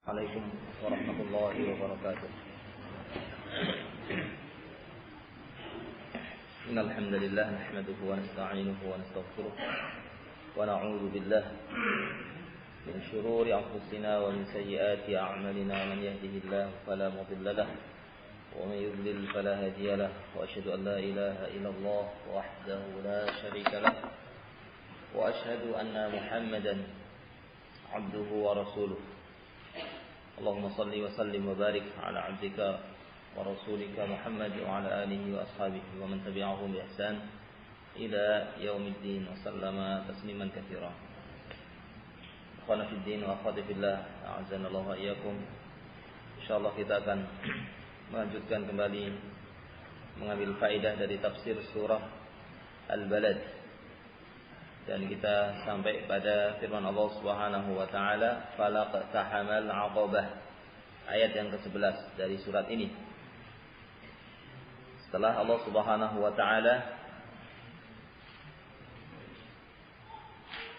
عليكم ورحمة الله وبركاته. إن الحمد لله نحمده ونستعينه ونستغفره ونعوذ بالله من شرور أنفسنا ومن سيئات أعمالنا. من يهده الله فلا مضل له ومن يضلل فلا هادي له وأشهد أن لا إله إلا الله وحده لا شريك له وأشهد أن محمدا عبده ورسوله. اللهم صل وسلم وبارك على عبدك ورسولك محمد وعلى آله وأصحابه ومن تبعهم بإحسان إلى يوم الدين وسلم تسليما كثيرا. Ikhwana fi din wa akhwati fillah, a'azzanallahu wa iyyakum. Insyaallah kita akan melanjutkan kembali mengambil faedah dari tafsir surah Al-Balad. Dan kita sampai pada firman Allah Subhanahu wa taala, falaqtahamal 'aqabah. Ayat yang ke-11 dari surat ini. Setelah Allah Subhanahu wa taala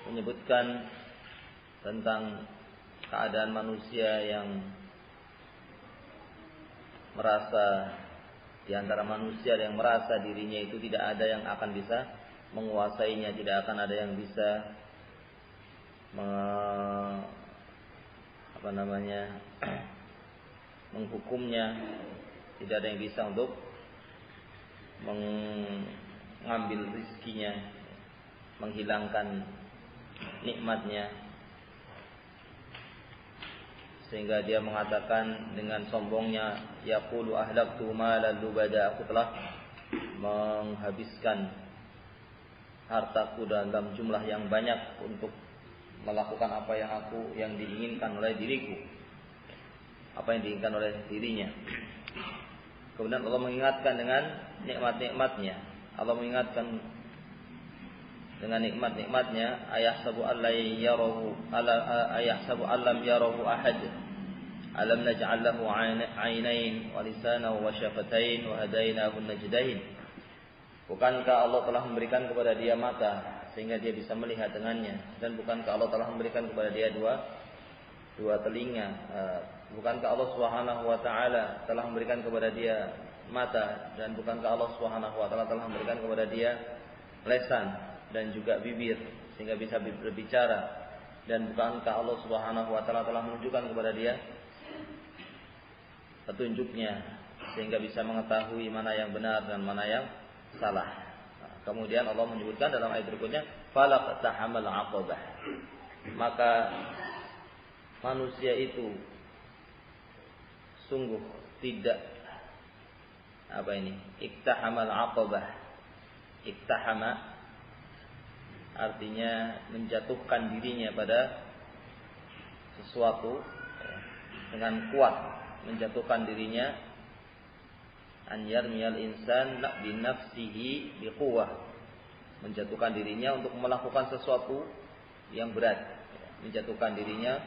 menyebutkan tentang keadaan manusia yang merasa, di antara manusia yang merasa dirinya itu tidak ada yang akan bisa menguasainya, tidak akan ada yang bisa menghukumnya, tidak ada yang bisa untuk mengambil rizkinya, menghilangkan nikmatnya, sehingga dia mengatakan dengan sombongnya, yaqulu ahlaktu malan lubada, aku telah menghabiskan hartaku dalam jumlah yang banyak untuk melakukan apa yang diinginkan oleh diriku, apa yang diinginkan oleh dirinya. Kemudian Allah mengingatkan dengan nikmat-nikmatnya. Allah mengingatkan dengan nikmat-nikmatnya, ayahsabu allam yarahu ahad, alam naj'al lahu 'ainain wa lisanan wa syafatain wa hadainahu najdain. Bukankah Allah telah memberikan kepada dia mata sehingga dia bisa melihat dengannya, dan bukankah Allah telah memberikan kepada dia dua telinga? Bukankah Allah Subhanahu wa taala telah memberikan kepada dia mata, dan bukankah Allah Subhanahu wa taala telah memberikan kepada dia lesan dan juga bibir sehingga bisa berbicara, dan bukankah Allah Subhanahu wa taala telah menunjukkan kepada dia petunjuknya sehingga bisa mengetahui mana yang benar dan mana yang salah. Kemudian Allah menyebutkan dalam ayat berikutnya, falaqtahamal 'aqabah. Maka manusia itu sungguh tidak iktahamal 'aqabah. Iktahama artinya menjatuhkan dirinya pada sesuatu dengan kuat, menjatuhkan dirinya, an yarmiyal insan binafsihi biquwah, menjatuhkan dirinya untuk melakukan sesuatu yang berat, menjatuhkan dirinya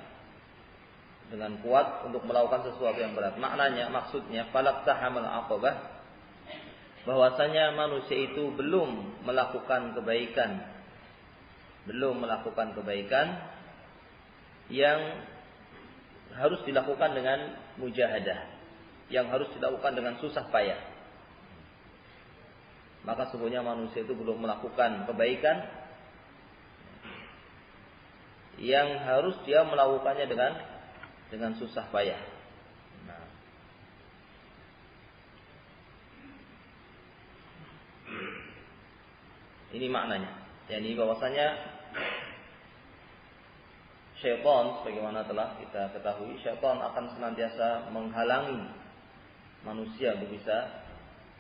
dengan kuat untuk melakukan sesuatu yang berat. Maksudnya falaqtahamal 'aqabah, bahwasanya manusia itu belum melakukan kebaikan yang harus dilakukan dengan mujahadah, yang harus dilakukan dengan susah payah. Maka sesungguhnya manusia itu belum melakukan kebaikan yang harus dia melakukannya dengan susah payah. Ini maknanya. Yani bahwasanya syaitan, sebagaimana telah kita ketahui, syaitan akan senantiasa menghalangi manusia untuk bisa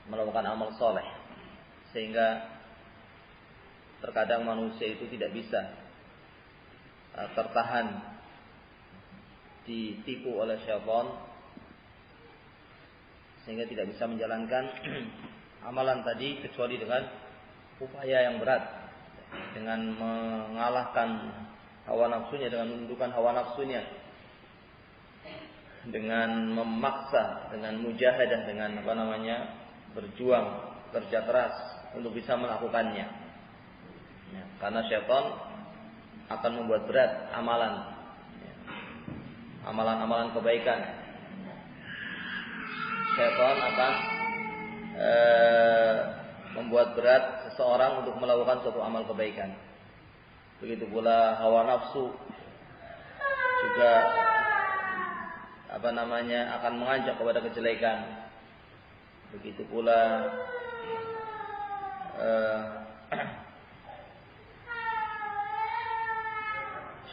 melakukan amal soleh, sehingga terkadang manusia itu tidak bisa tertahan ditipu oleh syaitan, sehingga tidak bisa menjalankan amalan tadi kecuali dengan upaya yang berat, dengan mengalahkan hawa nafsunya, dengan menundukkan hawa nafsunya, dengan memaksa, dengan mujahadah, dengan berjuang, kerja keras untuk bisa melakukannya. Karena syaitan akan membuat berat amalan. amalan-amalan kebaikan, syaitan akan membuat berat seseorang untuk melakukan suatu amal kebaikan. Begitu pula hawa nafsu juga akan mengajak kepada kejelekan. Begitu pula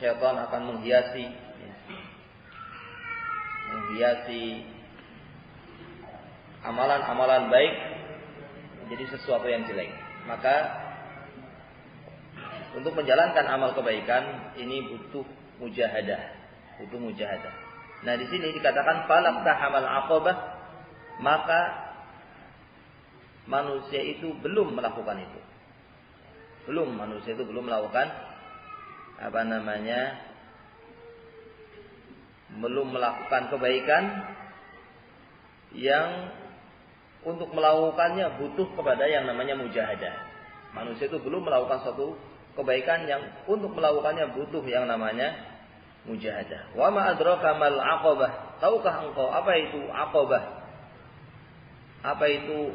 syaitan akan menghiasi amalan-amalan baik menjadi sesuatu yang jelek. Maka untuk menjalankan amal kebaikan ini butuh mujahadah. Nah, di sini dikatakan falaqtahamal aqabah, maka manusia itu belum melakukan itu. Manusia itu belum melakukan belum melakukan kebaikan yang untuk melakukannya butuh kepada yang namanya mujahadah. Manusia itu belum melakukan suatu kebaikan yang untuk melakukannya butuh yang namanya mujahadah. Wa ma adraka mal aqabah? Tahukah engkau apa itu aqabah? Apa itu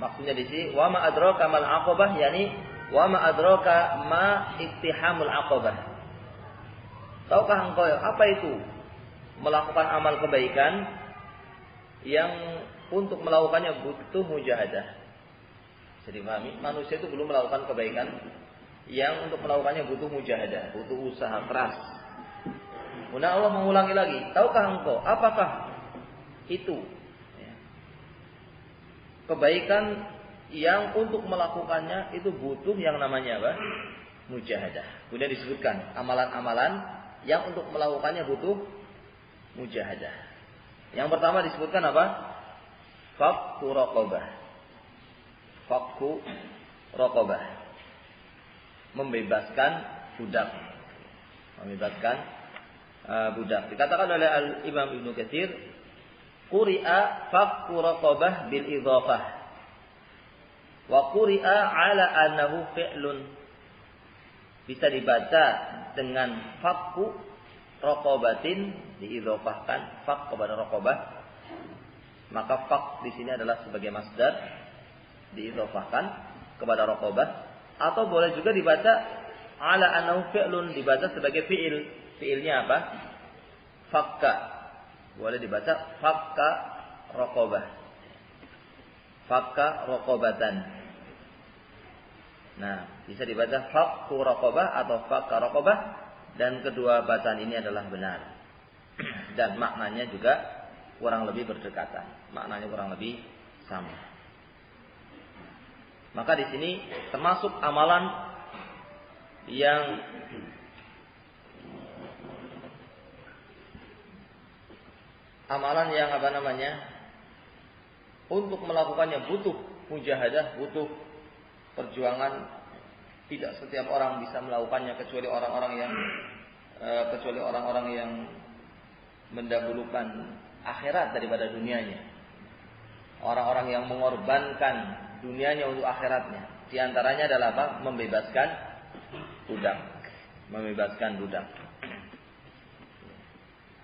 maksudnya di sini wa ma adraka mal aqabah, yakni wa ma adraka ma iktihamul aqabah. Tahukah engkau apa itu melakukan amal kebaikan yang untuk melakukannya butuh mujahadah? Jadi pahami, manusia itu belum melakukan kebaikan yang untuk melakukannya butuh mujahadah, butuh usaha keras. Kemudian Allah mengulangi lagi, tahukah engkau apakah itu kebaikan yang untuk melakukannya itu butuh yang namanya apa? Mujahadah. Kemudian disebutkan amalan-amalan yang untuk melakukannya butuh mujahadah. Yang pertama disebutkan apa? Fakku raqabah. Membebaskan budak. Dikatakan oleh Al-Imam Ibnu Katsir, quri'a fakku raqabah bil idhafah. Wa quri'a ala annahu fi'lun. Bisa dibaca dengan fakku raqabatin, diidhafahkan fak kepada raqabah. Maka fak di sini adalah sebagai masdar, diidhafahkan kepada raqabah, atau boleh juga dibaca ala annahu fi'lun, dibaca sebagai fi'il. Fi'ilnya apa? Fakka. Boleh dibaca fakka raqabah. Fakka raqabatan. Nah, bisa dibaca fakku raqabah atau fakka raqabah, dan kedua bacaan ini adalah benar. Dan maknanya juga kurang lebih berdekatan. Maknanya kurang lebih sama. Maka di sini termasuk amalan yang untuk melakukannya butuh mujahadah, butuh perjuangan. Tidak setiap orang bisa melakukannya kecuali orang-orang yang mendahulukan akhirat daripada dunianya. Orang-orang yang mengorbankan dunianya untuk akhiratnya. Di antaranya adalah apa? Membebaskan budak.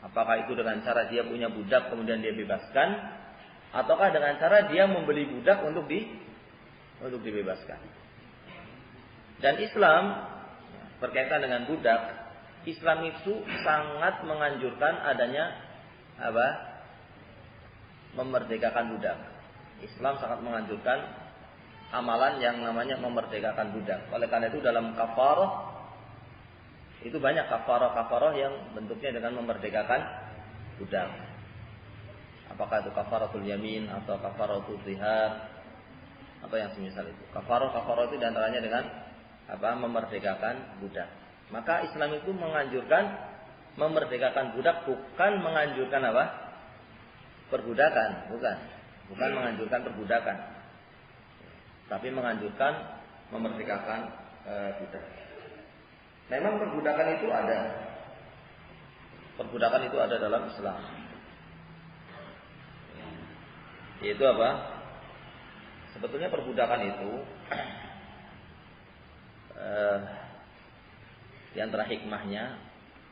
Apakah itu dengan cara dia punya budak kemudian dia bebaskan, ataukah dengan cara dia membeli budak untuk dibebaskan? Dan Islam berkaitan dengan budak, Islam itu sangat menganjurkan adanya apa? Memerdekakan budak. Islam sangat menganjurkan amalan yang namanya memerdekakan budak. Oleh karena itu dalam kafarah itu banyak kafarah yang bentuknya dengan memerdekakan budak. Apakah itu kafaratul yamin atau kafaratul zihar atau yang semisal itu. Kafarah itu diantaranya dengan apa? Memerdekakan budak. Maka Islam itu menganjurkan memerdekakan budak, bukan menganjurkan apa? Perbudakan, bukan menganjurkan perbudakan, tapi menganjurkan memerdekakan budak. Memang perbudakan itu ada dalam Islam. Yaitu apa? Sebetulnya perbudakan itu Di antara hikmahnya,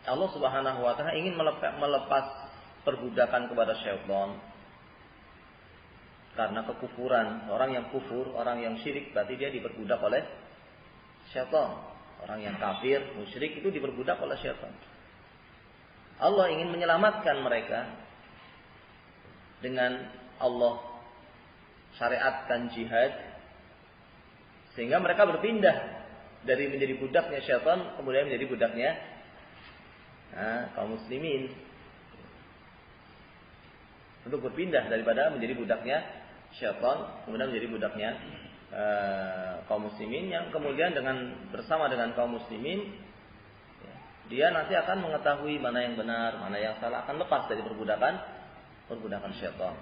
Allah Subhanahu wa taala ingin melepas perbudakan kepada syaitan. Karena kekufuran, orang yang kufur, orang yang syirik berarti dia diperbudak oleh syaitan. Orang yang kafir, musyrik itu diperbudak oleh syaitan. Allah ingin menyelamatkan mereka dengan Allah syariatkan jihad sehingga mereka berpindah dari menjadi budaknya syaitan kemudian menjadi budaknya kaum muslimin. Untuk berpindah daripada menjadi budaknya syaitan kemudian menjadi budaknya kaum muslimin yang kemudian bersama dengan kaum muslimin dia nanti akan mengetahui mana yang benar, mana yang salah, akan lepas dari perbudakan syaitan.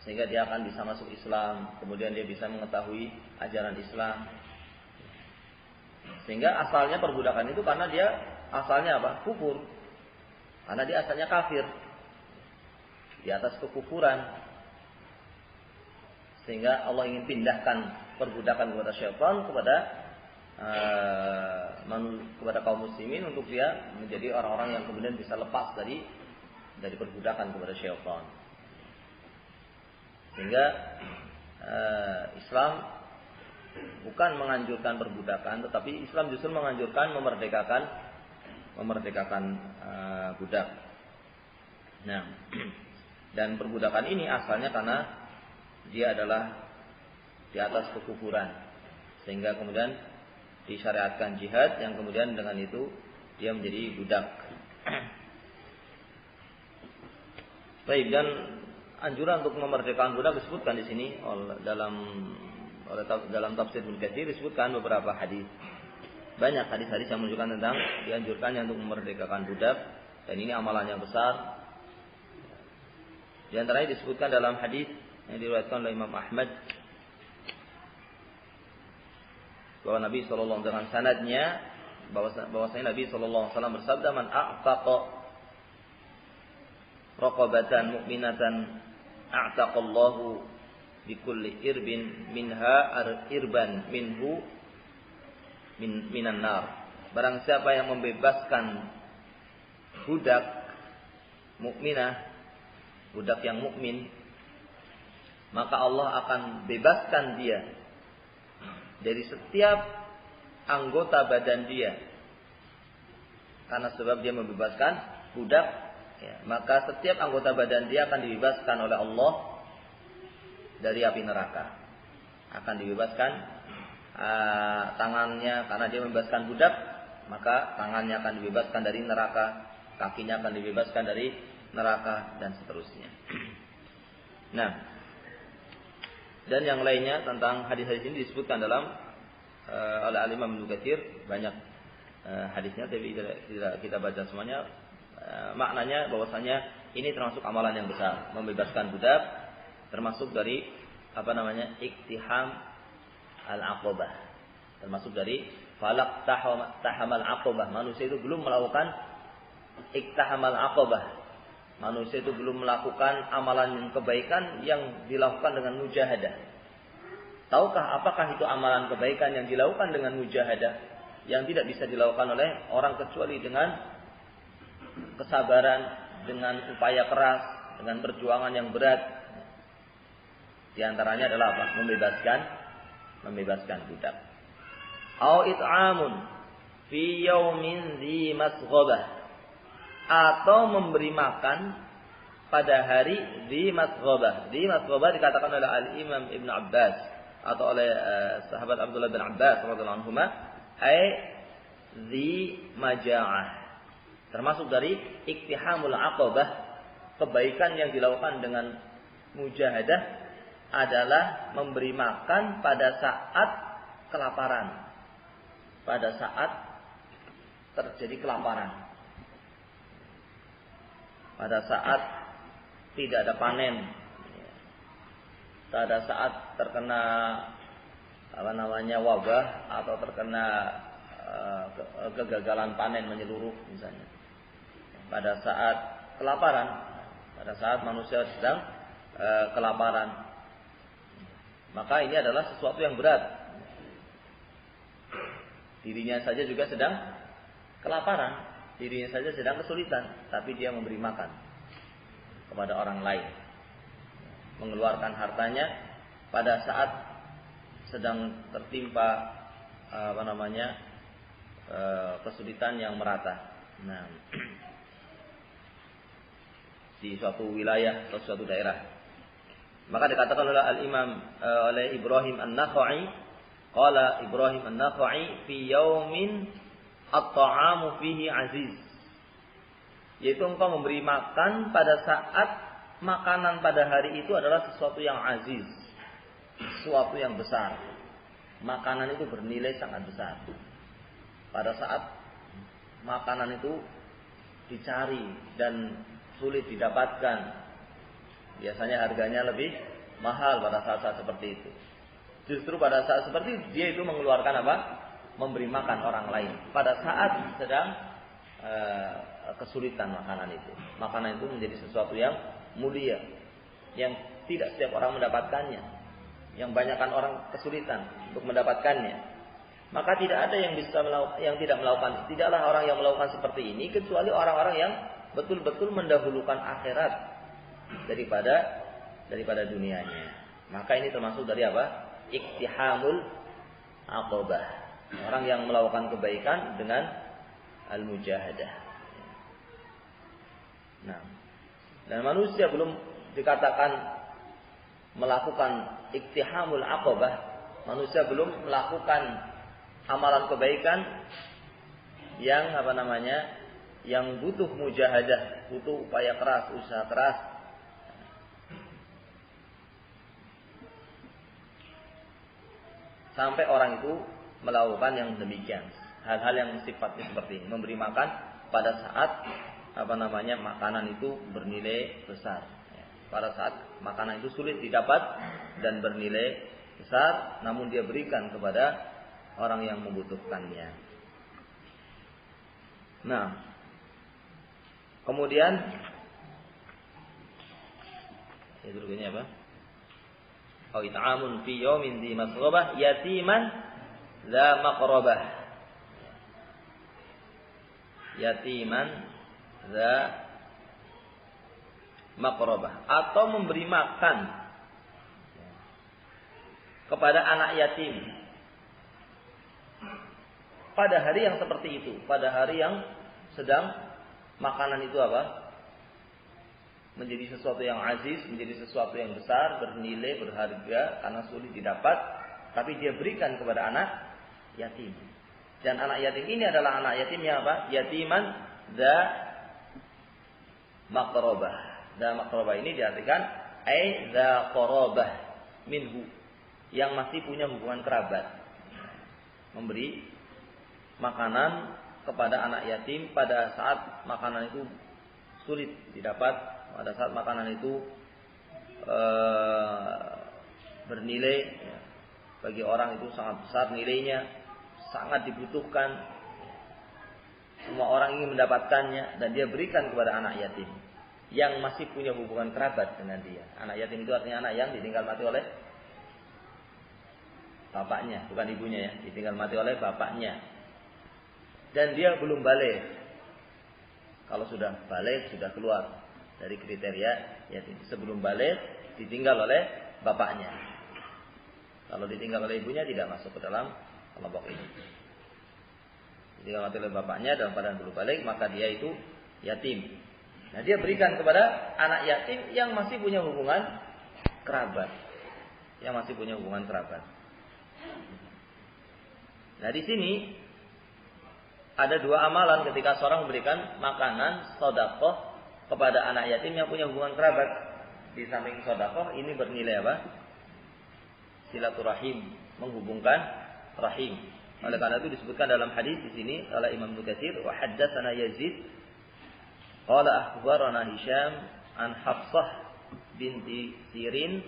Sehingga dia akan bisa masuk Islam, kemudian dia bisa mengetahui ajaran Islam. Sehingga asalnya perbudakan itu karena dia asalnya apa? Kufur. Karena dia asalnya kafir. Di atas kekufuran. Sehingga Allah ingin pindahkan perbudakan kepada syaitan kepada kaum muslimin untuk dia menjadi orang-orang yang kemudian bisa lepas dari perbudakan kepada syaitan. Sehingga Islam bukan menganjurkan perbudakan, tetapi Islam justru menganjurkan memerdekakan budak. Nah, dan perbudakan ini asalnya karena dia adalah di atas kekufuran, sehingga kemudian disyariatkan jihad yang kemudian dengan itu dia menjadi budak. Baik, dan anjuran untuk memerdekakan budak disebutkan di sini dalam tafsir Ibnu Katsir disebutkan beberapa hadis. Banyak hadis-hadis yang menunjukkan tentang dianjurkannya untuk memerdekakan budak dan ini amalan yang besar. Di antaranya disebutkan dalam hadis yang diriwayatkan oleh Imam Ahmad bahwa Nabi SAW dengan sanadnya bahwasanya Nabi SAW bersabda, man a'taqa raqabatan mu'minatan a'taqallahu bikulli irbin minha irban minhu minan nar. Barang siapa yang membebaskan budak mukminah, budak yang mukmin, maka Allah akan bebaskan dia dari setiap anggota badan dia. Karena sebab dia membebaskan budak, maka setiap anggota badan dia akan dibebaskan oleh Allah dari api neraka. Akan dibebaskan tangannya karena dia membebaskan budak, maka tangannya akan dibebaskan dari neraka, kakinya akan dibebaskan dari neraka dan seterusnya. Nah, dan yang lainnya tentang hadis-hadis ini disebutkan dalam oleh Al-Imam Ibnu Katsir, banyak hadisnya tapi tidak kita baca semuanya. Maknanya bahwasanya ini termasuk amalan yang besar, membebaskan budak termasuk dari iktiham al-aqabah. Termasuk dari falaq tahamal aqabah. Manusia itu belum melakukan iktahamal aqabah. Manusia itu belum melakukan amalan kebaikan yang dilakukan dengan mujahadah. Tahukah apakah itu amalan kebaikan yang dilakukan dengan mujahadah, yang tidak bisa dilakukan oleh orang kecuali dengan kesabaran, dengan upaya keras, dengan perjuangan yang berat. Di antaranya adalah apa? Membebaskan budak. Au it'amun fi yaumin dzi masghabah, atau memberi makan pada hari di masghabah. Di masghabah dikatakan oleh Al-Imam Ibn Abbas atau oleh sahabat Abdullah bin Abbas radhiyallahu anhuma, ai di maja'ah. Termasuk dari iktihamul aqabah, kebaikan yang dilakukan dengan mujahadah adalah memberi makan pada saat kelaparan. Pada saat terjadi kelaparan. Pada saat tidak ada panen, pada saat terkena wabah atau terkena kegagalan panen menyeluruh misalnya, pada saat kelaparan, pada saat manusia sedang kelaparan, maka ini adalah sesuatu yang berat. Dirinya saja juga sedang kelaparan, dirinya saja sedang kesulitan, tapi dia memberi makan kepada orang lain, mengeluarkan hartanya pada saat sedang tertimpa kesulitan yang merata. Nah, di suatu wilayah atau suatu daerah. Maka dikatakan oleh Ibrahim An-Nakha'i, qala Ibrahim An-Nakha'i fi yaumin at-ta'amu fihi aziz. Yaitu engkau memberi makan pada saat makanan pada hari itu adalah sesuatu yang aziz, sesuatu yang besar. Makanan itu bernilai sangat besar. Pada saat makanan itu dicari dan sulit didapatkan, biasanya harganya lebih mahal pada saat-saat seperti itu. Justru pada saat seperti itu, dia itu mengeluarkan apa? Memberi makan orang lain. Pada saat sedang kesulitan makanan itu. Makanan itu menjadi sesuatu yang mulia, yang tidak setiap orang mendapatkannya, yang banyakkan orang kesulitan untuk mendapatkannya. Maka tidak ada yang tidak melakukan. Tidaklah orang yang melakukan seperti ini kecuali orang-orang yang betul-betul mendahulukan akhirat daripada dunianya. Maka ini termasuk dari apa? Iktihamul aqabah. Orang yang melakukan kebaikan dengan al-mujahadah. Nah, dan manusia belum dikatakan melakukan iktihamul aqabah, manusia belum melakukan amalan kebaikan yang yang butuh mujahadah, butuh upaya keras, usaha keras. Sampai orang itu melakukan yang demikian, hal-hal yang sifatnya seperti ini, memberi makan pada saat makanan itu bernilai besar. Pada saat makanan itu sulit didapat dan bernilai besar, namun dia berikan kepada orang yang membutuhkannya. Nah, kemudian itu begini apa? Au it'amun fi yaumin dzi masghabah yatiman dza maqrabah. Yatiman dza maqrabah, atau memberi makan kepada anak yatim pada hari yang seperti itu, pada hari yang sedang makanan itu apa? Menjadi sesuatu yang aziz, menjadi sesuatu yang besar, bernilai, berharga karena sulit didapat, tapi dia berikan kepada anak yatim. Dan anak yatim ini adalah anak yatim yang apa? Yatiman dza maqrabah. Dza maqrabah ini diartikan ai dza qarabah minhu, yang masih punya hubungan kerabat. Memberi makanan kepada anak yatim pada saat makanan itu sulit didapat, pada saat makanan itu bernilai bagi orang itu sangat besar nilainya, sangat dibutuhkan, semua orang ingin mendapatkannya, dan dia berikan kepada anak yatim yang masih punya hubungan kerabat dengan dia. Anak yatim itu artinya anak yang ditinggal mati oleh bapaknya, bukan ibunya ya, ditinggal mati oleh bapaknya, dan dia belum balik. Kalau sudah balik, sudah keluar dari kriteria yatim. Sebelum balik ditinggal oleh bapaknya. Kalau ditinggal oleh ibunya tidak masuk ke dalam kelompok ini. Ditinggal oleh bapaknya dalam keadaan belum balik, maka dia itu yatim. Nah, dia berikan kepada anak yatim yang masih punya hubungan kerabat. Yang masih punya hubungan kerabat. Nah, di sini ada dua amalan ketika seorang memberikan makanan sedekah kepada anak yatim yang punya hubungan kerabat. Di samping sedekah ini bernilai apa? Silaturahim, menghubungkan rahim. Oleh karena itu disebutkan dalam hadis di sini oleh Imam Nukatsir, wa haddatsana Yazid qala akhbarana Hisham an Hafsah binti Sirin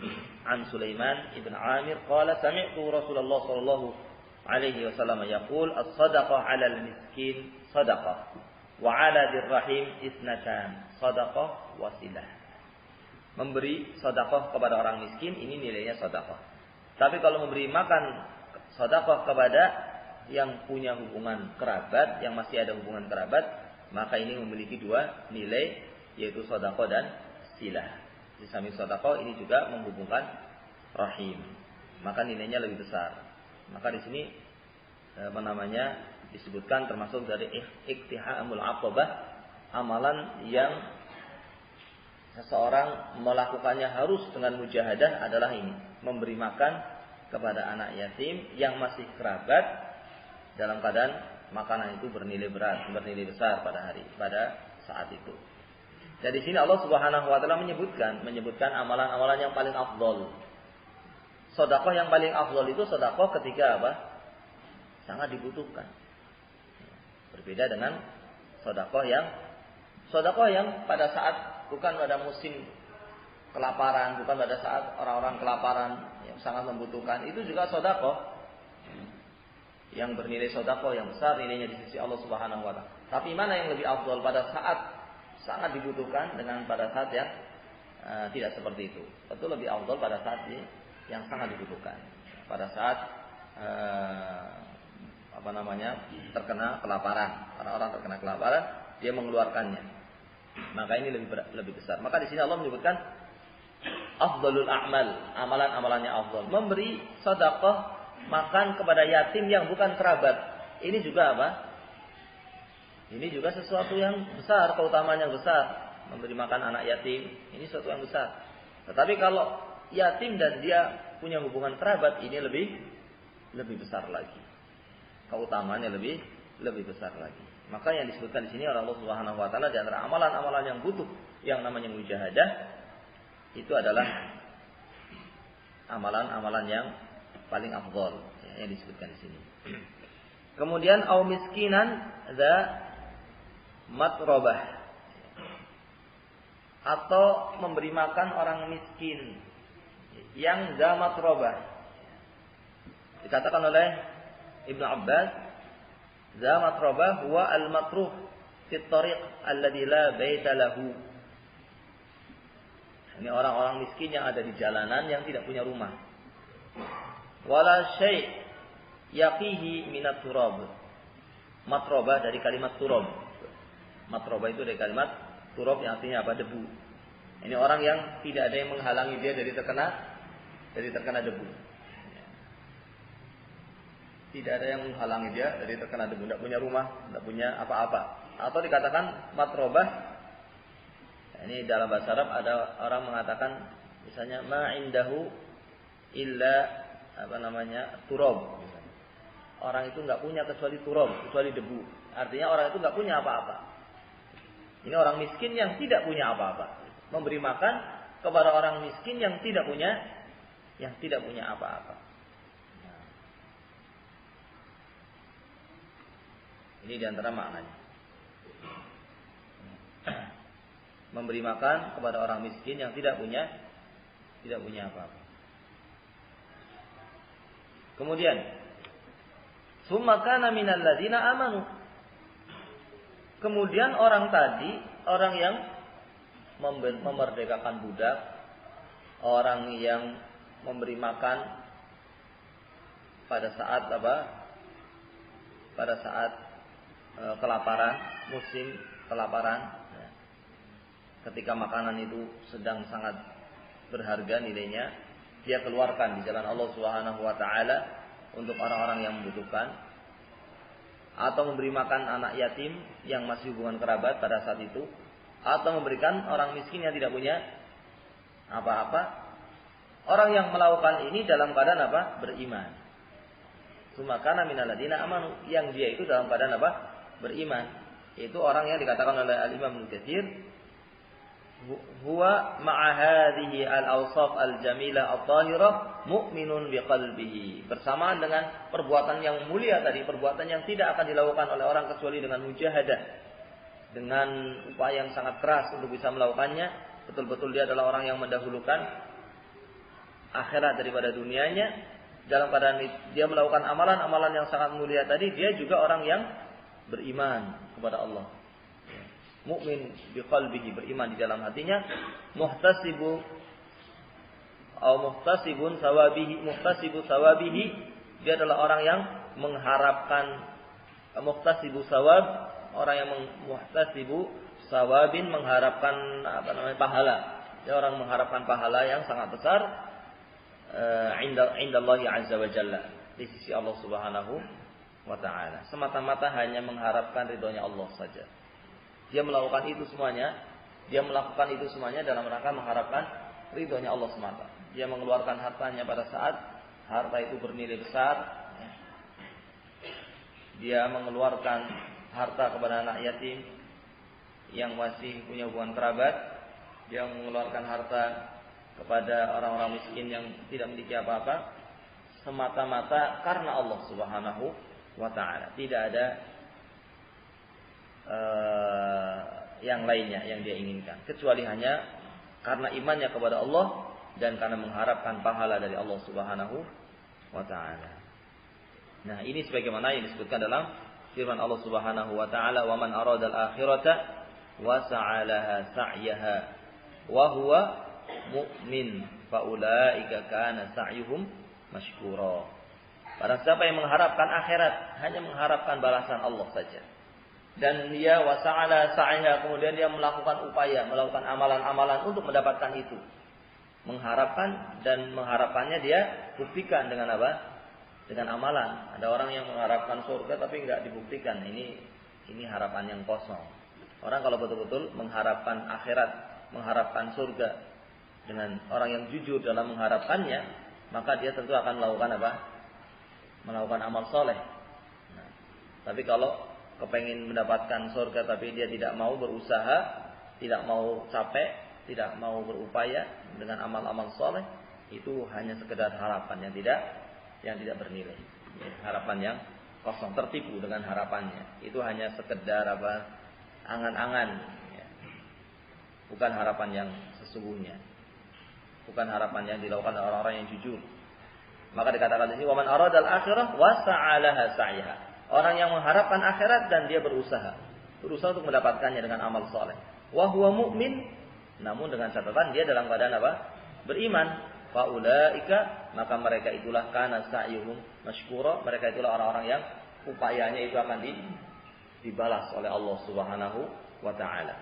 an Sulaiman ibn Amir qala sami'tu Rasulullah sallallahu alaihi wasallam yaqul as-sadaqah 'alal miskin sadaqah wa 'ala dirrahim isnatan sadaqah wasilah. Memberi sedekah kepada orang miskin ini nilainya sedekah. Tapi kalau memberi makan sedekah kepada yang punya hubungan kerabat, yang masih ada hubungan kerabat, maka ini memiliki dua nilai, yaitu sedekah dan silah. Di samping sedekah ini juga menghubungkan rahim, maka nilainya lebih besar. Maka di sini disebutkan termasuk dari iktihamul aqabah, amalan yang seseorang melakukannya harus dengan mujahadah adalah ini, memberi makan kepada anak yatim yang masih kerabat dalam keadaan makanan itu bernilai besar pada saat itu. Dan di sini Allah Subhanahu wa taala menyebutkan amalan-amalan yang paling afdol. Sedekah yang paling afdol itu sedekah ketika apa? Sangat dibutuhkan. Berbeda dengan sedekah yang pada saat bukan pada musim kelaparan, bukan pada saat orang-orang kelaparan yang sangat membutuhkan, itu juga sedekah yang bernilai sedekah yang besar nilainya di sisi Allah Subhanahu wa taala. Tapi mana yang lebih afdal pada saat sangat dibutuhkan dengan pada saat yang tidak seperti itu? Tentu lebih afdal pada saat yang sangat dibutuhkan. Pada saat terkena kelaparan, orang-orang terkena kelaparan, dia mengeluarkannya. Maka ini lebih besar. Maka di sini Allah menyebutkan afdalul a'mal, amalan-amalannya afdal. Memberi sedekah makan kepada yatim yang bukan kerabat. Ini juga apa? Ini juga sesuatu yang besar, keutamaan yang besar. Memberi makan anak yatim, ini sesuatu yang besar. Tetapi kalau yatim dan dia punya hubungan kerabat, ini lebih besar lagi. Keutamaannya lebih besar lagi. Maka yang disebutkan di sini oleh Allah Subhanahu wa taala di antara amalan-amalan yang butuh yang namanya mujahadah itu adalah amalan-amalan yang paling afdal yang disebutkan di sini. Kemudian au miskinan za matrobah, atau memberi makan orang miskin yang za matrobah. Dikatakan oleh Ibnu Abbas, za matrobah huwa al-matruh fi at-tariq alladhi la baita lahu. Ini orang-orang miskin yang ada di jalanan yang tidak punya rumah. Wala syai' yaqihi minat turab. Matrobah dari kalimat turab. Matrobah itu dari kalimat turab yang artinya apa? Debu. Ini orang yang tidak ada yang menghalangi dia dari terkena debu. Tidak ada yang menghalangi dia dari terkena debu. Tidak punya rumah, tidak punya apa-apa. Atau dikatakan matrobah. Ini dalam bahasa Arab ada orang mengatakan misalnya ma indahu illa turab. Orang itu enggak punya kecuali turab, kecuali debu. Artinya orang itu enggak punya apa-apa. Ini orang miskin yang tidak punya apa-apa. Memberi makan kepada orang miskin yang tidak punya apa-apa. Ini diantara maknanya. Memberi makan kepada orang miskin yang tidak punya apa-apa. Kemudian, summa kana minal ladzina amanu. Kemudian orang yang memerdekakan budak, orang yang memberi makan pada saat kelaparan, musim kelaparan. Ketika makanan itu sedang sangat berharga nilainya, dia keluarkan di jalan Allah Subhanahu wa taala untuk orang-orang yang membutuhkan, atau memberi makan anak yatim yang masih hubungan kerabat pada saat itu, atau memberikan orang miskin yang tidak punya apa-apa. Orang yang melakukan ini dalam keadaan apa? Beriman. Sumakana minal ladzina amanu, yang dia itu dalam keadaan apa? Beriman. Itu orang yang dikatakan oleh Al-Imam Ibnu Katsir, huwa ma'a hadhihi al-awsaf al-jamilah at-tahirah mu'minun biqalbihi. Bersamaan dengan perbuatan yang mulia tadi, perbuatan yang tidak akan dilakukan oleh orang kecuali dengan mujahadah, dengan upaya yang sangat keras untuk bisa melakukannya. Betul-betul dia adalah orang yang mendahulukan akhirat daripada dunianya. Dalam keadaan dia melakukan amalan-amalan yang sangat mulia tadi, dia juga orang yang beriman kepada Allah. Mukmin biqalbihi, beriman di dalam hatinya, muhtasibu sawabihi, dia adalah orang yang mengharapkan muhtasibu sawab, orang yang muhtasibu sawabin, mengharapkan pahala. Dia orang mengharapkan pahala yang sangat besar indallahi azza wa jalla, di sisi Allah Subhanahu wa taala. Semata-mata hanya mengharapkan ridhonya Allah saja. Dia melakukan itu semuanya dalam rangka mengharapkan ridhonya Allah semata. Dia mengeluarkan hartanya pada saat harta itu bernilai besar. Dia mengeluarkan harta kepada anak yatim yang masih punya hubungan kerabat. Dia mengeluarkan harta kepada orang-orang miskin yang tidak memiliki apa-apa, semata-mata karena Allah Subhanahu wa ta'ala. Tidak ada yang lainnya yang dia inginkan, kecuali hanya karena imannya kepada Allah dan karena mengharapkan pahala dari Allah Subhanahu wa ta'ala. Nah, ini sebagaimana yang disebutkan dalam firman Allah Subhanahu wa ta'ala, "Wa man aradal akhirata wa sa'alaha sa'yaha wa huwa mu'min fa ulaika kana sa'yuhum mashkura." Barang siapa yang mengharapkan akhirat, hanya mengharapkan balasan Allah saja, dan dia wasa'ala sa'yha, kemudian dia melakukan upaya, melakukan amalan-amalan untuk mendapatkan itu. Mengharapkan, dan mengharapkannya dia buktikan dengan apa? Dengan amalan. Ada orang yang mengharapkan surga tapi enggak dibuktikan. Ini harapan yang kosong. Orang kalau betul-betul mengharapkan akhirat, mengharapkan surga, dengan orang yang jujur dalam mengharapkannya, maka dia tentu akan melakukan apa? Melakukan amal soleh. Nah, tapi kalau kepengen mendapatkan surga tapi dia tidak mau berusaha, tidak mau capek, tidak mau berupaya dengan amal-amal soleh, itu hanya sekedar harapan yang tidak bernilai. Harapan yang kosong, tertipu dengan harapannya. Itu hanya sekedar angan-angan, bukan harapan yang sesungguhnya, bukan harapan yang dilakukan oleh orang-orang yang jujur. Maka dikatakan di sini, "Wa man aradal akhirah wa sa'alaha sa'yaha." Orang yang mengharapkan akhirat dan dia berusaha untuk mendapatkannya dengan amal soleh. Wa huwa mu'min, namun dengan catatan dia dalam keadaan apa? Beriman. Fa ulaika, maka mereka itulah kana sa'yuhum mashkura, mereka itulah orang-orang yang upayanya itu akan dibalas oleh Allah Subhanahu wa taala.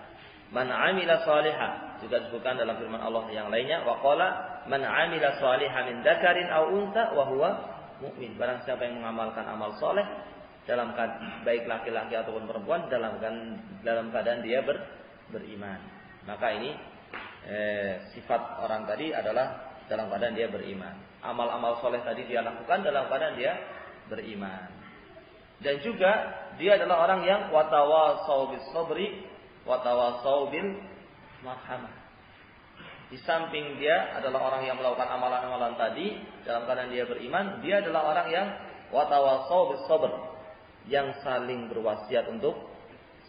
Man 'amila shalihan, juga disebutkan dalam firman Allah yang lainnya, wa qala man 'amila shalihan min dzakarin aw unsa wa huwa mu'min. Barang siapa yang mengamalkan amal soleh, dalam baik laki-laki ataupun perempuan, dalam keadaan dia beriman. Maka ini sifat orang tadi adalah dalam keadaan dia beriman. Amal-amal soleh tadi dia lakukan dalam keadaan dia beriman. Dan juga dia adalah orang yang watawasau bis sabri watawasau bil marhamah. Di samping dia adalah orang yang melakukan amalan-amalan tadi dalam keadaan dia beriman, dia adalah orang yang watawasau bis sabr, yang saling berwasiat untuk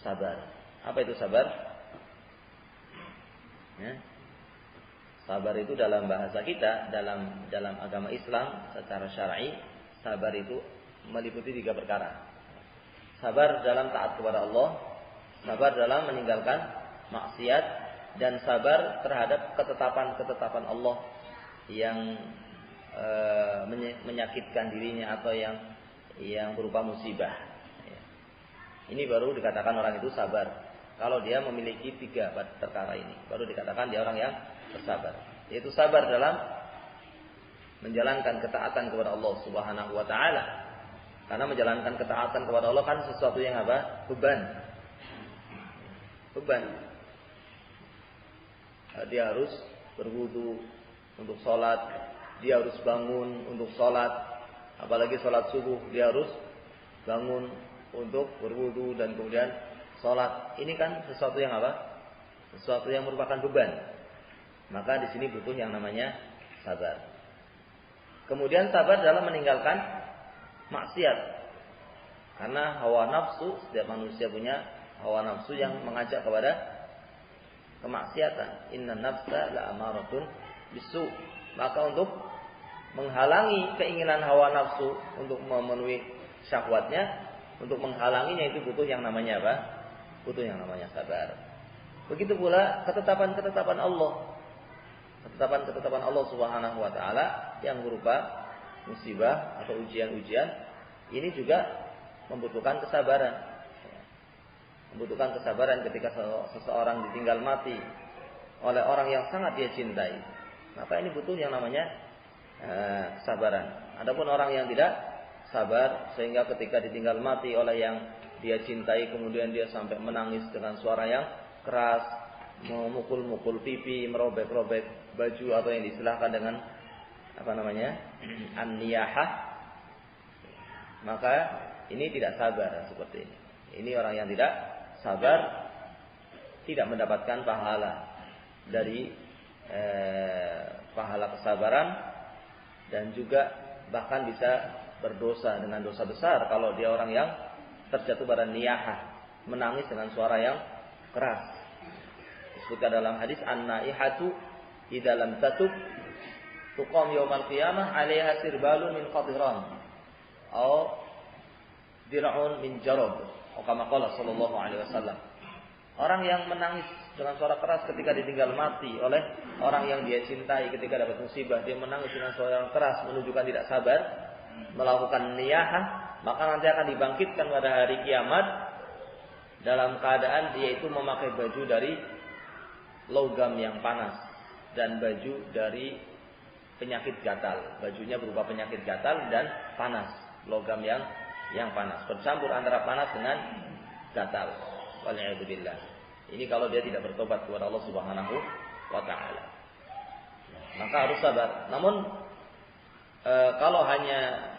sabar. Apa itu sabar? Ya. Sabar itu dalam bahasa kita, dalam agama Islam secara syar'i, sabar itu meliputi 3 perkara. Sabar dalam taat kepada Allah, sabar dalam meninggalkan maksiat, dan sabar terhadap ketetapan-ketetapan Allah yang menyakitkan dirinya atau yang berupa musibah. Ini baru dikatakan orang itu sabar. Kalau dia memiliki 3 perkara ini, baru dikatakan dia orang yang bersabar. Yaitu sabar dalam menjalankan ketaatan kepada Allah Subhanahu wa taala. Karena menjalankan ketaatan kepada Allah kan sesuatu yang apa? Beban. Dia harus berwudu untuk sholat, dia harus bangun untuk sholat, apalagi sholat subuh dia harus bangun untuk berwudu dan kemudian sholat. Ini kan sesuatu yang apa? Sesuatu yang merupakan beban. Maka di sini butuh yang namanya sabar. Kemudian sabar dalam meninggalkan maksiat. Karena hawa nafsu, setiap manusia punya hawa nafsu yang mengajak kepada kemaksiatan. Inna nafsa la'amaratun bisu. Maka untuk menghalangi keinginan hawa nafsu untuk memenuhi syahwatnya, untuk menghalanginya itu butuh yang namanya apa? Butuh yang namanya sabar. Begitu pula ketetapan-ketetapan Allah. Ketetapan-ketetapan Allah Subhanahu wa taala yang berupa musibah atau ujian-ujian, Ini juga membutuhkan kesabaran. Membutuhkan kesabaran ketika seseorang ditinggal mati oleh orang yang sangat dia cintai. Maka ini butuh yang namanya kesabaran. Adapun orang yang tidak sabar sehingga ketika ditinggal mati oleh yang dia cintai kemudian dia sampai menangis dengan suara yang keras, memukul-mukul pipi, merobek-robek baju atau yang diistilahkan dengan an-niyahah, maka ini tidak sabar seperti ini. Ini orang yang tidak sabar tidak mendapatkan pahala dari pahala kesabaran dan juga bahkan bisa berdosa dengan dosa besar kalau dia orang yang terjatuh pada niyahah, menangis dengan suara yang keras. Disebutkan dalam hadis an-naihatu idza lam tatub tuqam yaumal qiyamah 'alaiha sirbalun min qadran atau dir'un min jarab atau kama qala sallallahu alaihi wasallam. Orang yang menangis dengan suara keras ketika ditinggal mati oleh orang yang dia cintai ketika dapat musibah, dia menangis dengan suara yang keras menunjukkan tidak sabar, melakukan niyahah, maka nanti akan dibangkitkan pada hari kiamat dalam keadaan dia itu memakai baju dari logam yang panas dan baju dari penyakit gatal. Bajunya berupa penyakit gatal dan panas, logam yang panas, bercampur antara panas dengan gatal. Wal'iyadzubillah. Ini kalau dia tidak bertobat kepada Allah Subhanahu wa taala. Maka harus sabar. Namun kalau hanya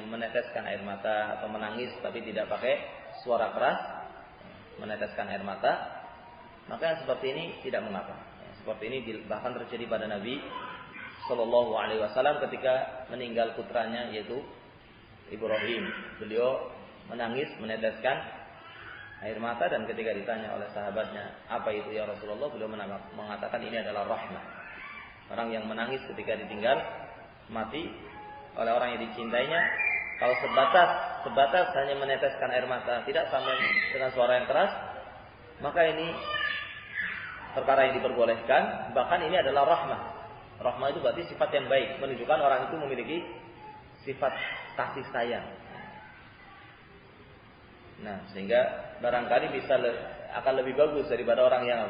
meneteskan air mata atau menangis tapi tidak pakai suara keras, meneteskan air mata, maka yang seperti ini tidak mengapa. Seperti ini bahkan terjadi pada Nabi Shallallahu Alaihi Wasallam ketika meninggal putranya yaitu Ibrahim. Beliau menangis, meneteskan air mata, dan ketika ditanya oleh sahabatnya, apa itu ya Rasulullah, beliau mengatakan ini adalah rahmah. Orang yang menangis ketika ditinggal mati oleh orang yang dicintainya, kalau sebatas hanya meneteskan air mata, tidak sampai dengan suara yang keras, maka ini perkara yang diperbolehkan. Bahkan ini adalah rahmah. Rahmah itu berarti sifat yang baik, menunjukkan orang itu memiliki sifat kasih sayang. Nah, sehingga barangkali akan lebih bagus daripada orang yang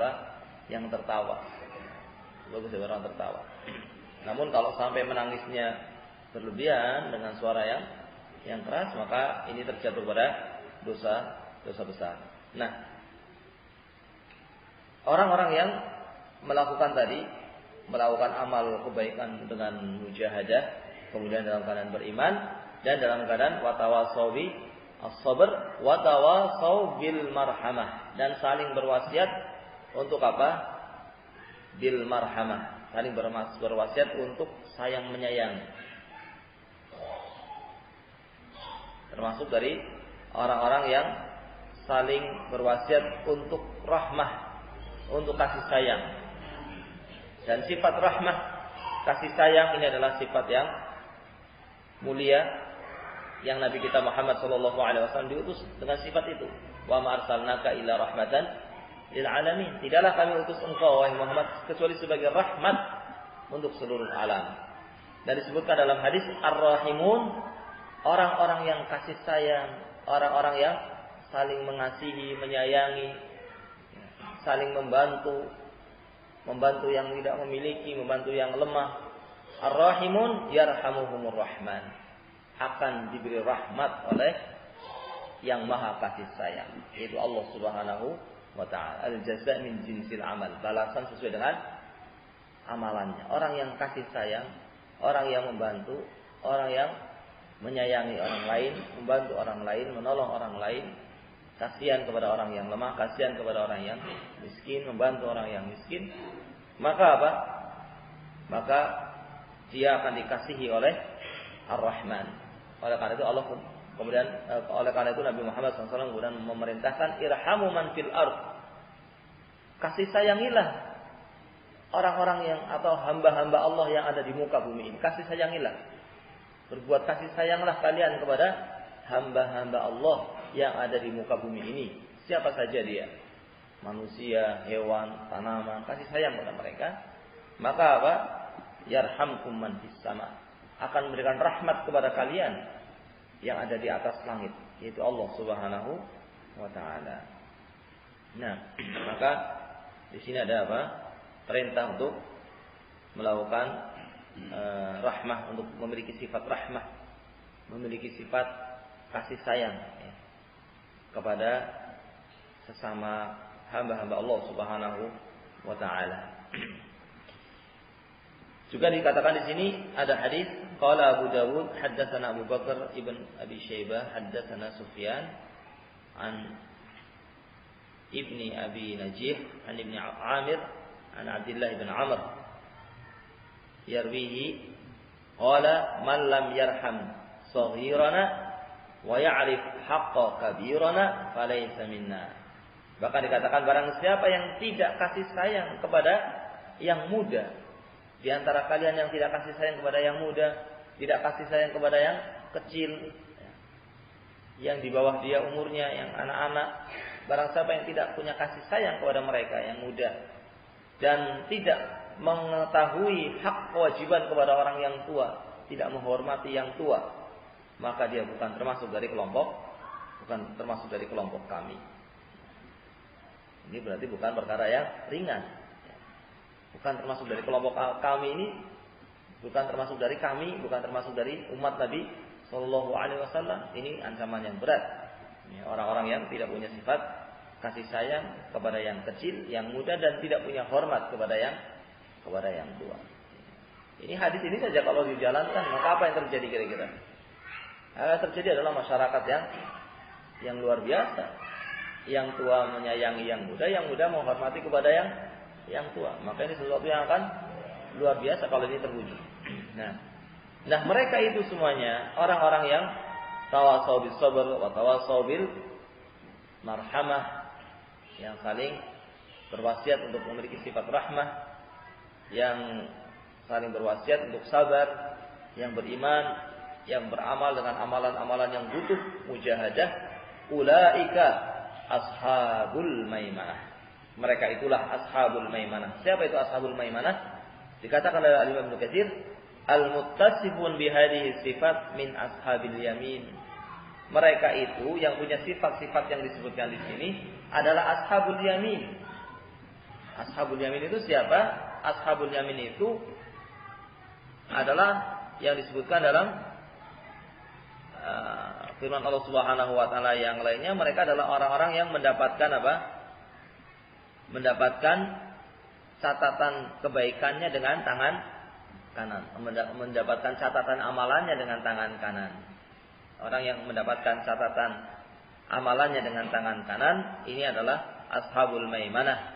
yang tertawa. Bagus daripada orang tertawa. Namun kalau sampai menangisnya berlebihan dengan suara yang keras, maka ini terjatuh pada dosa besar. Nah, orang-orang yang melakukan amal kebaikan dengan mujahadah, kemudian dalam keadaan beriman dan dalam keadaan watawasawi as-sabr wa tawasaw bil marhamah, dan saling berwasiat untuk apa? Bil marhamah, saling berwasiat untuk sayang menyayang. Termasuk dari orang-orang yang saling berwasiat untuk rahmah, untuk kasih sayang. Dan sifat rahmah, kasih sayang ini adalah sifat yang mulia yang Nabi kita Muhammad sallallahu alaihi wasallam diutus dengan sifat itu. Wa ma arsalnaka illa rahmatan lil alamin. Tidaklah kami utus engkau wahai Muhammad kecuali sebagai rahmat untuk seluruh alam. Dan disebutkan dalam hadis ar-rahimun, orang-orang yang kasih sayang, orang-orang yang saling mengasihi, menyayangi, saling membantu yang tidak memiliki, membantu yang lemah. Ar-rahimun yarhamuhumur rahman, akan diberi rahmat oleh yang maha kasih sayang, yaitu Allah Subhanahu wa ta'ala. Al-jazaa min jinsil amal, balasan sesuai dengan amalannya. Orang yang kasih sayang, orang yang membantu, orang yang menyayangi orang lain, membantu orang lain, menolong orang lain, kasihan kepada orang yang lemah, kasihan kepada orang yang miskin, membantu orang yang miskin, maka apa? Maka dia akan dikasihi oleh Ar-Rahman. Oleh karena itu Allah kemudian Nabi Muhammad SAW kemudian memerintahkan irhamu man fil ard. Kasih sayangilah orang-orang yang atau hamba-hamba Allah yang ada di muka bumi ini. Kasih sayangilah. Berbuat kasih sayanglah kalian kepada hamba-hamba Allah yang ada di muka bumi ini. Siapa saja dia. Manusia, hewan, tanaman, kasih sayang kepada mereka. Maka apa? Yarhamkum man fis sama. Akan memberikan rahmat kepada kalian yang ada di atas langit, yaitu Allah Subhanahu wa taala. Nah, maka di sini ada apa? Perintah untuk melakukan rahmah, untuk memiliki sifat rahmah, memiliki sifat kasih sayang ya, kepada sesama hamba-hamba Allah Subhanahu wa taala. Juga dikatakan di sini ada hadis qala Abu Dawud haddatsana Abu Bakar ibn Abi Syaibah haddatsana Sufyan an ibni Abi Najih an ibni Amir an Abdullah ibn Amr yarwihi qala man lam yarham saghirana wa ya'rif haqqa kabirana falaysa minna. Bahkan dikatakan barang siapa yang tidak kasih sayang kepada yang muda, di antara kalian yang tidak kasih sayang kepada yang muda, tidak kasih sayang kepada yang kecil, yang di bawah dia umurnya, yang anak-anak, barang siapa yang tidak punya kasih sayang kepada mereka yang muda dan tidak mengetahui hak kewajiban kepada orang yang tua, tidak menghormati yang tua, maka dia bukan termasuk dari kelompok kami. Ini berarti bukan perkara yang ringan. Bukan termasuk dari kelompok kami ini, bukan termasuk dari kami, bukan termasuk dari umat Nabi Shallallahu Alaihi Wasallam. Ini ancaman yang berat. Orang-orang yang tidak punya sifat kasih sayang kepada yang kecil, yang muda, dan tidak punya hormat kepada yang tua. Ini hadis ini saja kalau dijalankan, maka apa yang terjadi kira-kira? Yang terjadi adalah masyarakat yang luar biasa. Yang tua menyayangi yang muda menghormati kepada yang tua. Maka ini sesuatu yang akan luar biasa kalau ini terwujud. Nah, mereka itu semuanya orang-orang yang tawasau bis sabr wa tawasau bil marhamah, yang saling berwasiat untuk memiliki sifat rahmah, yang saling berwasiat untuk sabar, yang beriman, yang beramal dengan amalan-amalan yang butuh mujahadah. Ulaika ashabul maimanah. Mereka itulah ashabul maimanah. Siapa itu ashabul maimanah? Dikatakan oleh Al-Imam Ibnu Katsir, al-muttasifun bihadhihi sifat min ashabil yamin. Mereka itu yang punya sifat-sifat yang disebutkan di sini adalah ashabul yamin. Ashabul yamin itu siapa? Ashabul yamin itu adalah yang disebutkan dalam firman Allah Subhanahu wa taala yang lainnya. Mereka adalah orang-orang yang mendapatkan apa? Mendapatkan catatan kebaikannya dengan tangan kanan, mendapatkan catatan amalannya dengan tangan kanan. Orang yang mendapatkan catatan amalannya dengan tangan kanan ini adalah ashabul maimanah.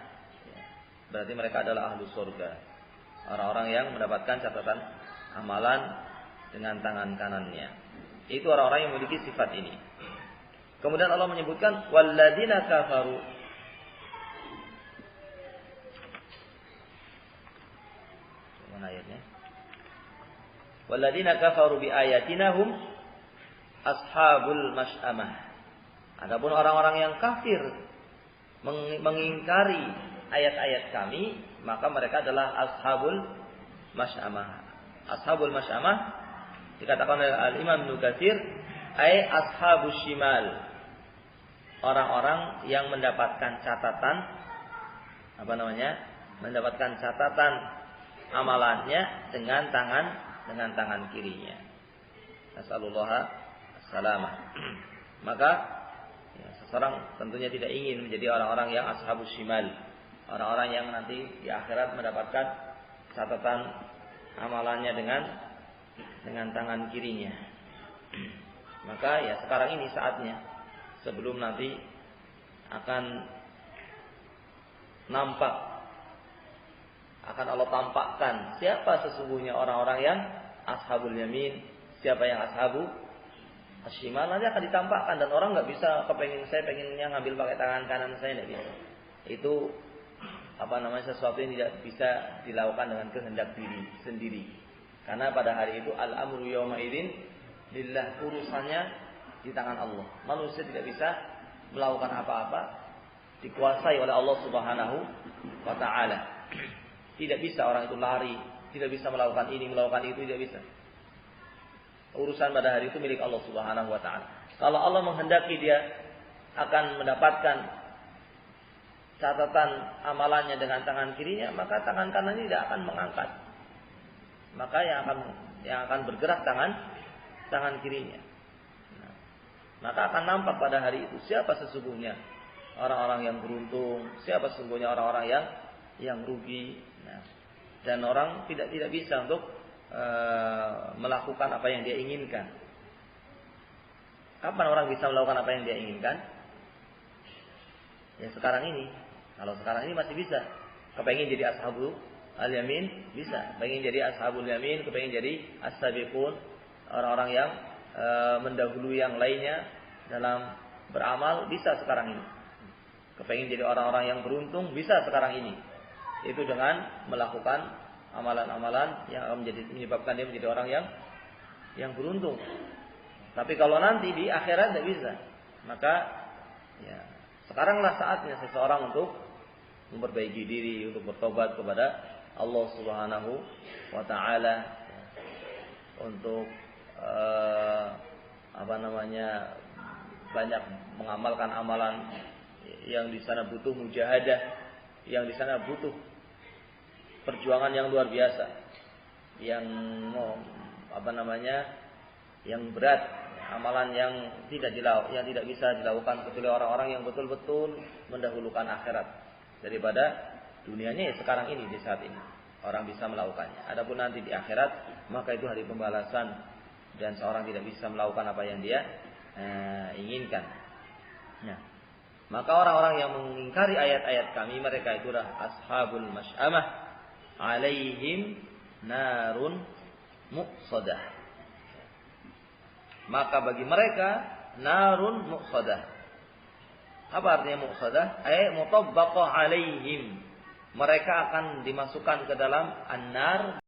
Berarti mereka adalah ahlu surga. Orang-orang yang mendapatkan catatan amalan dengan tangan kanannya. Itu orang-orang yang memiliki sifat ini. Kemudian Allah menyebutkan walladzina kafaru. Mana ayatnya? Walladzina kafaru bi ayatina hum ashabul masy'amah. Adapun orang-orang yang kafir mengingkari ayat-ayat kami, maka mereka adalah ashabul masy'amah. Ashabul masy'amah dikatakan oleh Al-Imam Ibnu Katsir ai ashabus shimal. Orang-orang yang mendapatkan catatan mendapatkan catatan amalannya dengan tangan kirinya. Nasallallahu salamah. Maka seseorang tentunya tidak ingin menjadi orang-orang yang ashabus shimal, orang-orang yang nanti di akhirat mendapatkan catatan amalannya dengan tangan kirinya. Maka ya sekarang ini saatnya, sebelum nanti akan Allah tampakkan siapa sesungguhnya orang-orang yang ashabul yamin, siapa yang ashabu ashimal, nanti akan ditampakkan dan orang nggak bisa saya pengennya ngambil pakai tangan kanan saya, nggak bisa. Itu sesuatu yang tidak bisa dilakukan dengan kehendak diri sendiri. Karena pada hari itu al-amru yawma idzin lillah, urusannya di tangan Allah. Manusia tidak bisa melakukan apa-apa, dikuasai oleh Allah Subhanahu wa taala. Tidak bisa orang itu lari, tidak bisa melakukan ini, melakukan itu, tidak bisa. urusan pada hari itu milik Allah Subhanahu wa taala. Kalau Allah menghendaki dia akan mendapatkan catatan amalannya dengan tangan kirinya, maka tangan kanannya tidak akan mengangkat. Maka yang akan bergerak tangan kirinya. Nah, maka akan nampak pada hari itu siapa sesungguhnya orang-orang yang beruntung, siapa sesungguhnya orang-orang yang rugi. Nah, dan orang tidak bisa untuk melakukan apa yang dia inginkan. Kapan orang bisa melakukan apa yang dia inginkan? Ya sekarang ini. Kalau sekarang ini masih bisa. Kepengen jadi ashabul al-yamin, bisa. Pengen jadi ashabul yamin, kepengen jadi as-sabiqun, orang-orang yang mendahului yang lainnya dalam beramal, bisa sekarang ini. Kepengen jadi orang-orang yang beruntung, bisa sekarang ini. Itu dengan melakukan amalan-amalan yang akan menyebabkan dia menjadi orang yang beruntung. Tapi kalau nanti di akhirat tidak bisa, maka ya sekaranglah saatnya seseorang untuk memperbaiki diri, untuk bertobat kepada Allah Subhanahu wa taala, untuk banyak mengamalkan amalan yang di sana butuh mujahadah, yang di sana butuh perjuangan yang luar biasa, yang berat, amalan yang tidak bisa dilakukan kecuali orang-orang yang betul-betul mendahulukan akhirat daripada dunianya. Ya sekarang ini, di saat ini orang bisa melakukannya. Adapun nanti di akhirat, maka itu hari pembalasan dan seorang tidak bisa melakukan apa yang dia inginkan. Nah, maka orang-orang yang mengingkari ayat-ayat kami, mereka itulah ashabul masy'amah, alaihim narun muqsadah. Maka bagi mereka narun muqsadah. Apa artinya muqsadah? Ay mutabbaqah alaihim. Mereka akan dimasukkan ke dalam an-nar,